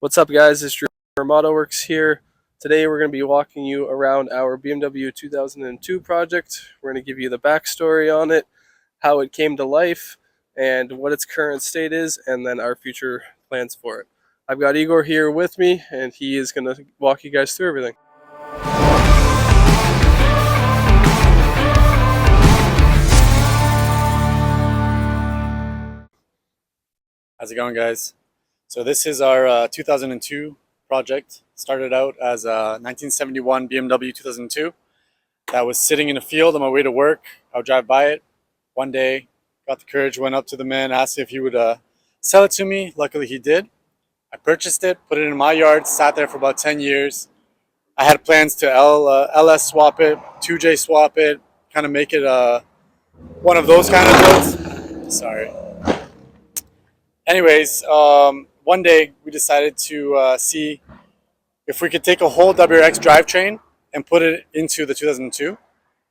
What's up, guys? It's Drew from AutoWorks here. Today we're going to be walking you around our BMW 2002 project. We're going to give you the backstory on it, how it came to life, and what its current state is, and then our future plans for it. I've got Igor here with me, and he is going to walk you guys through everything. How's it going, guys? So this is our 2002 project. Started out as a 1971 BMW 2002 that was sitting in a field on my way to work. I would drive by it. One day, got the courage, went up to the man, asked if he would sell it to me. Luckily, he did. I purchased it, put it in my yard, sat there for about 10 years. I had plans to LS swap it, 2J swap it, kind of make it one of those kind of builds. Sorry. Anyways, one day we decided to see if we could take a whole WRX drivetrain and put it into the 2002.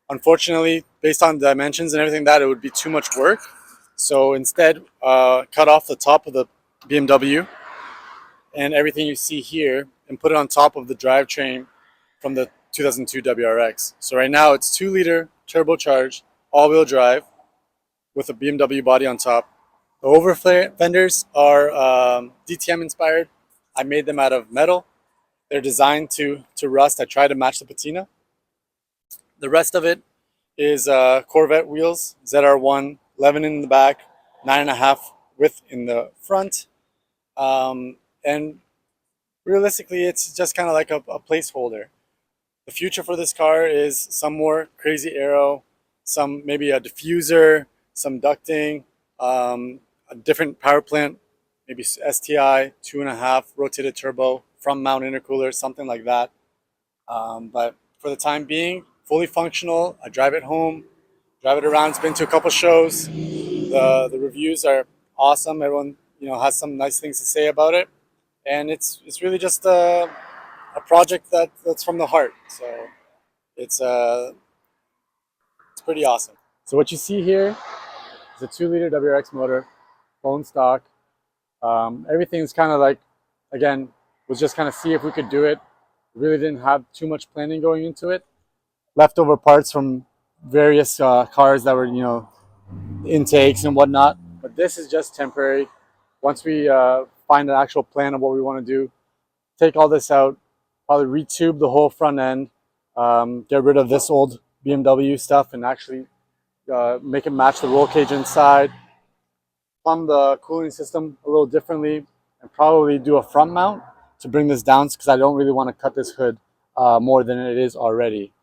Unfortunately, based on dimensions and everything it would be too much work. So instead, cut off the top of the BMW and everything you see here and put it on top of the drivetrain from the 2002 WRX. So right now it's 2-liter turbocharged all-wheel drive with a BMW body on top. The over fenders are DTM inspired. I made them out of metal. They're designed to rust. I tried to match the patina. The rest of it is Corvette wheels, ZR1, 11 in the back, 9.5 width in the front. And realistically, it's just kind of like a placeholder. The future for this car is some more crazy aero, maybe a diffuser, some ducting, a different power plant, maybe STI, 2.5 rotated turbo, front mount intercooler, something like that. But for the time being, fully functional. I drive it home, drive it around. It's been to a couple shows. The reviews are awesome. Everyone has some nice things to say about it, and it's really just a project that's from the heart. So it's pretty awesome. So what you see here is a 2-liter WRX motor, bone stock. Everything's kind of like, again, was just kind of see if we could do it. Really didn't have too much planning going into it. Leftover parts from various cars that were, intakes and whatnot. But this is just temporary. Once we find an actual plan of what we want to do, take all this out, probably retube the whole front end, get rid of this old BMW stuff and actually make it match the roll cage inside, plumb the cooling system a little differently, and probably do a front mount to bring this down because I don't really want to cut this hood more than it is already.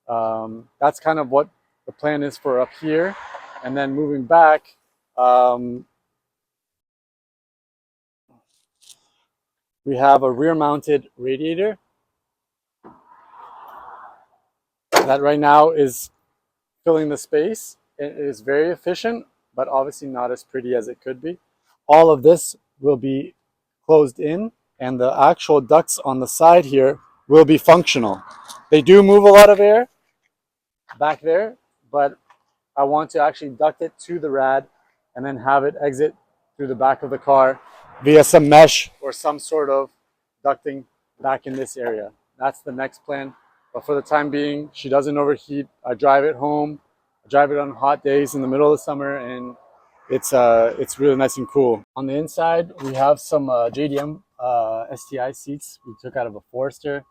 That's kind of what the plan is for up here. And then moving back, we have a rear mounted radiator that right now is filling the space. It is very efficient, but obviously not as pretty as it could be. All of this will be closed in, and the actual ducts on the side here will be functional. They do move a lot of air back there, but I want to actually duct it to the rad and then have it exit through the back of the car via some mesh or some sort of ducting back in this area. That's the next plan. But for the time being, she doesn't overheat. I drive it home. I drive it on hot days in the middle of the summer, and it's really nice and cool. On the inside, we have some JDM STI seats we took out of a Forester,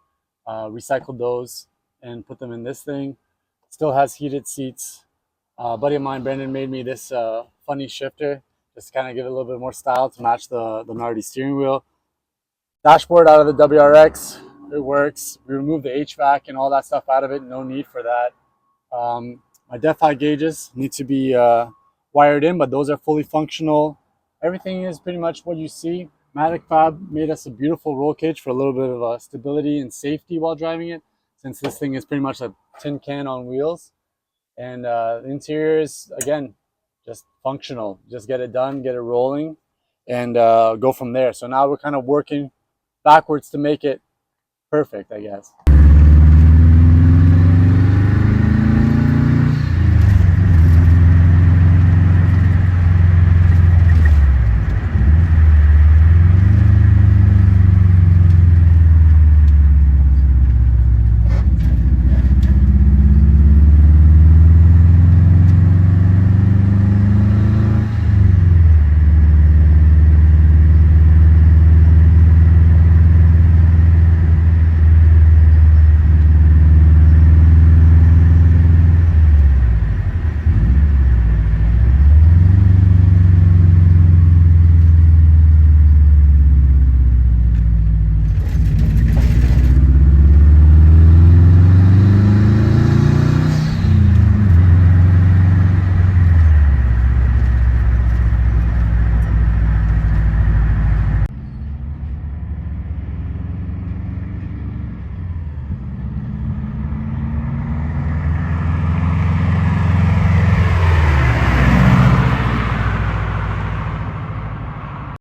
recycled those and put them in this thing. Still has heated seats. A buddy of mine, Brendan, made me this funny shifter, just to kind of give it a little bit more style to match the Nardi steering wheel. Dashboard out of the WRX, it works. We removed the HVAC and all that stuff out of it, no need for that. My DEF-I gauges need to be wired in, but those are fully functional. Everything is pretty much what you see. Matic Fab made us a beautiful roll cage for a little bit of stability and safety while driving it, since this thing is pretty much a tin can on wheels. And the interior is, again, just functional. Just get it done, get it rolling, and go from there. So now we're kind of working backwards to make it perfect, I guess.